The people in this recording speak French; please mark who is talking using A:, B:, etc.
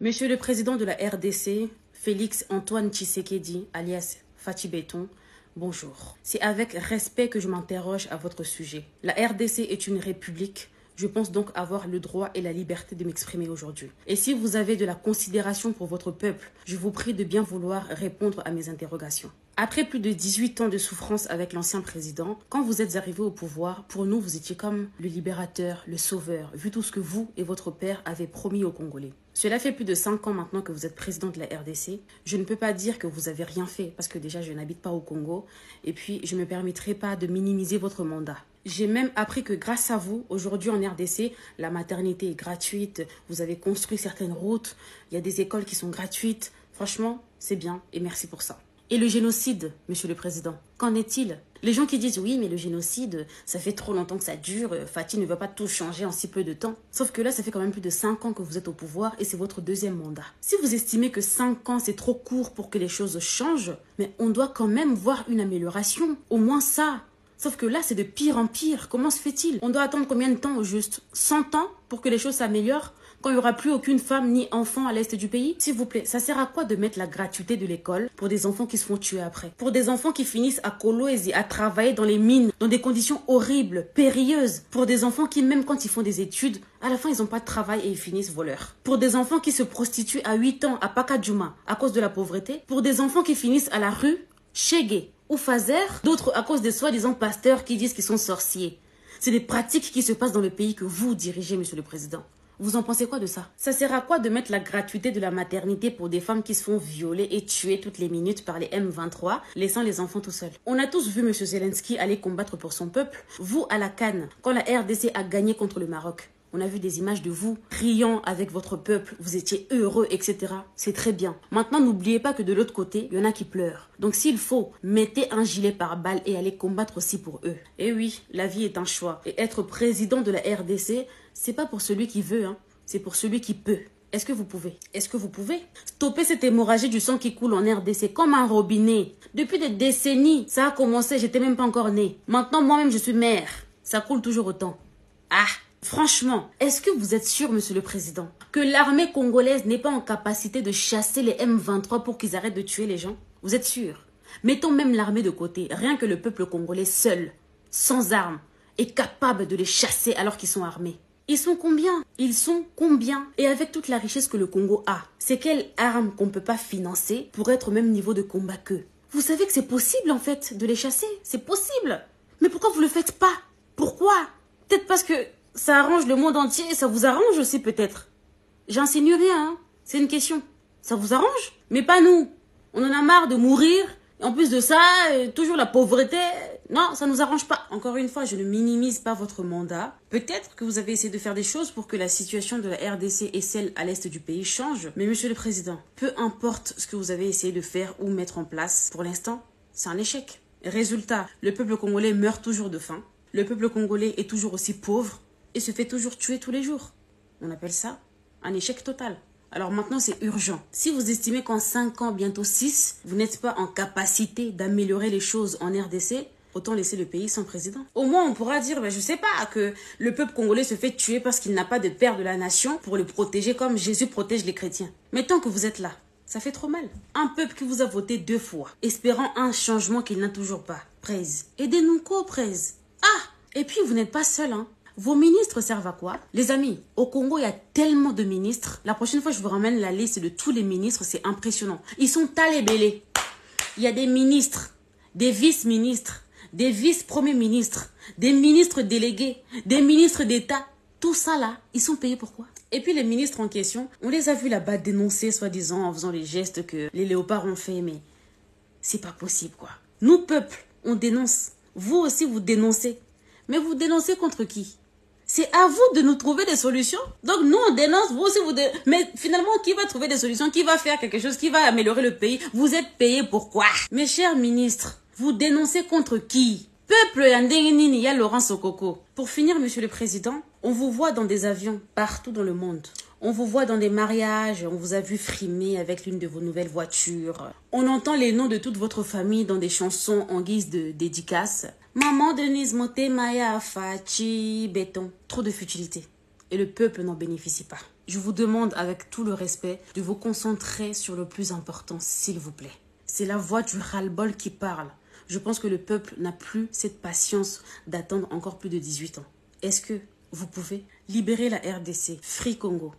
A: Monsieur le Président de la RDC, Félix Antoine Tshisekedi, alias Fachi Béton, bonjour. C'est avec respect que je m'interroge à votre sujet. La RDC est une république. Je pense donc avoir le droit et la liberté de m'exprimer aujourd'hui. Et si vous avez de la considération pour votre peuple, je vous prie de bien vouloir répondre à mes interrogations. Après plus de 18 ans de souffrance avec l'ancien président, quand vous êtes arrivé au pouvoir, pour nous, vous étiez comme le libérateur, le sauveur, vu tout ce que vous et votre père avez promis aux Congolais. Cela fait plus de 5 ans maintenant que vous êtes président de la RDC. Je ne peux pas dire que vous avez rien fait, parce que déjà, je n'habite pas au Congo. Et puis, je ne me permettrai pas de minimiser votre mandat. J'ai même appris que grâce à vous, aujourd'hui en RDC, la maternité est gratuite, vous avez construit certaines routes, il y a des écoles qui sont gratuites. Franchement, c'est bien et merci pour ça. Et le génocide, monsieur le président, qu'en est-il? Les gens qui disent oui, mais le génocide, ça fait trop longtemps que ça dure, Fachi ne va pas tout changer en si peu de temps. Sauf que là, ça fait quand même plus de 5 ans que vous êtes au pouvoir et c'est votre deuxième mandat. Si vous estimez que 5 ans, c'est trop court pour que les choses changent, mais on doit quand même voir une amélioration, au moins ça. Sauf que là, c'est de pire en pire. Comment se fait-il? On doit attendre combien de temps au juste? 100 ans pour que les choses s'améliorent? Quand il n'y aura plus aucune femme ni enfant à l'est du pays? S'il vous plaît, ça sert à quoi de mettre la gratuité de l'école pour des enfants qui se font tuer après? Pour des enfants qui finissent à Kolwezi, à travailler dans les mines, dans des conditions horribles, périlleuses. Pour des enfants qui, même quand ils font des études, à la fin, ils n'ont pas de travail et ils finissent voleurs. Pour des enfants qui se prostituent à 8 ans à Pakadjouma à cause de la pauvreté. Pour des enfants qui finissent à la rue, Chégué ou Fazer, d'autres à cause des soi-disant pasteurs qui disent qu'ils sont sorciers. C'est des pratiques qui se passent dans le pays que vous dirigez, monsieur le président. Vous en pensez quoi de ça? Ça sert à quoi de mettre la gratuité de la maternité pour des femmes qui se font violer et tuer toutes les minutes par les M23, laissant les enfants tout seuls? On a tous vu M. Zelensky aller combattre pour son peuple. Vous, à la CAN, quand la RDC a gagné contre le Maroc, on a vu des images de vous riant avec votre peuple, vous étiez heureux, etc. C'est très bien. Maintenant, n'oubliez pas que de l'autre côté, il y en a qui pleurent. Donc s'il faut, mettez un gilet pare-balles et allez combattre aussi pour eux. Et oui, la vie est un choix. Et être président de la RDC, c'est pas pour celui qui veut, hein. C'est pour celui qui peut. Est-ce que vous pouvez? Est-ce que vous pouvez stopper cette hémorragie du sang qui coule en RDC comme un robinet? Depuis des décennies, ça a commencé, j'étais même pas encore née. Maintenant, moi-même, je suis mère. Ça coule toujours autant. Ah! Franchement, est-ce que vous êtes sûr, monsieur le président, que l'armée congolaise n'est pas en capacité de chasser les M23 pour qu'ils arrêtent de tuer les gens? Vous êtes sûr? Mettons même l'armée de côté. Rien que le peuple congolais seul, sans armes, est capable de les chasser alors qu'ils sont armés. Ils sont combien? Ils sont combien? Et avec toute la richesse que le Congo a, c'est quelle arme qu'on ne peut pas financer pour être au même niveau de combat qu'eux? Vous savez que c'est possible en fait de les chasser? C'est possible. Mais pourquoi vous ne le faites pas? Pourquoi? Peut-être parce que ça arrange le monde entier et ça vous arrange aussi peut-être. J'insinue rien, hein. C'est une question. Ça vous arrange? Mais pas nous. On en a marre de mourir. Et en plus de ça, toujours la pauvreté. Non, ça nous arrange pas. Encore une fois, je ne minimise pas votre mandat. Peut-être que vous avez essayé de faire des choses pour que la situation de la RDC et celle à l'est du pays change. Mais monsieur le président, peu importe ce que vous avez essayé de faire ou mettre en place, pour l'instant, c'est un échec. Résultat, le peuple congolais meurt toujours de faim. Le peuple congolais est toujours aussi pauvre et se fait toujours tuer tous les jours. On appelle ça un échec total. Alors maintenant, c'est urgent. Si vous estimez qu'en 5 ans, bientôt 6, vous n'êtes pas en capacité d'améliorer les choses en RDC, autant laisser le pays sans président. Au moins, on pourra dire, je sais pas, que le peuple congolais se fait tuer parce qu'il n'a pas de père de la nation pour le protéger comme Jésus protège les chrétiens. Mais tant que vous êtes là, ça fait trop mal. Un peuple qui vous a voté 2 fois, espérant un changement qu'il n'a toujours pas. Prez, aidez-nous quoi, Prez? Ah! Et puis, vous n'êtes pas seul, hein. Vos ministres servent à quoi? Les amis, au Congo, il y a tellement de ministres. La prochaine fois, je vous ramène la liste de tous les ministres. C'est impressionnant. Ils sont talébélés. Il y a des ministres, des vice-ministres, des vice-premiers ministres, des ministres délégués, des ministres d'État. Tout ça, là, ils sont payés pour quoi? Et puis, les ministres en question, on les a vus là-bas dénoncer, soi-disant, en faisant les gestes que les léopards ont fait. Mais c'est pas possible, quoi. Nous, peuple, on dénonce. Vous aussi, vous dénoncez. Mais vous dénoncez contre qui? C'est à vous de nous trouver des solutions. Donc nous on dénonce, vous aussi vous dénoncez. Mais finalement, qui va trouver des solutions? Qui va faire quelque chose? Qui va améliorer le pays? Vous êtes payés pour quoi? Mes chers ministres, vous dénoncez contre qui? Peuple Yandengini, ya Laurent Sokoko. Pour finir, monsieur le président, on vous voit dans des avions partout dans le monde. On vous voit dans des mariages, on vous a vu frimer avec l'une de vos nouvelles voitures. On entend les noms de toute votre famille dans des chansons en guise de dédicace. Maman Denise Moté Maya Fachi Béton. Trop de futilité. Et le peuple n'en bénéficie pas. Je vous demande avec tout le respect de vous concentrer sur le plus important, s'il vous plaît. C'est la voix du ras-le-bol qui parle. Je pense que le peuple n'a plus cette patience d'attendre encore plus de 18 ans. Est-ce que vous pouvez libérer la RDC, Free Congo?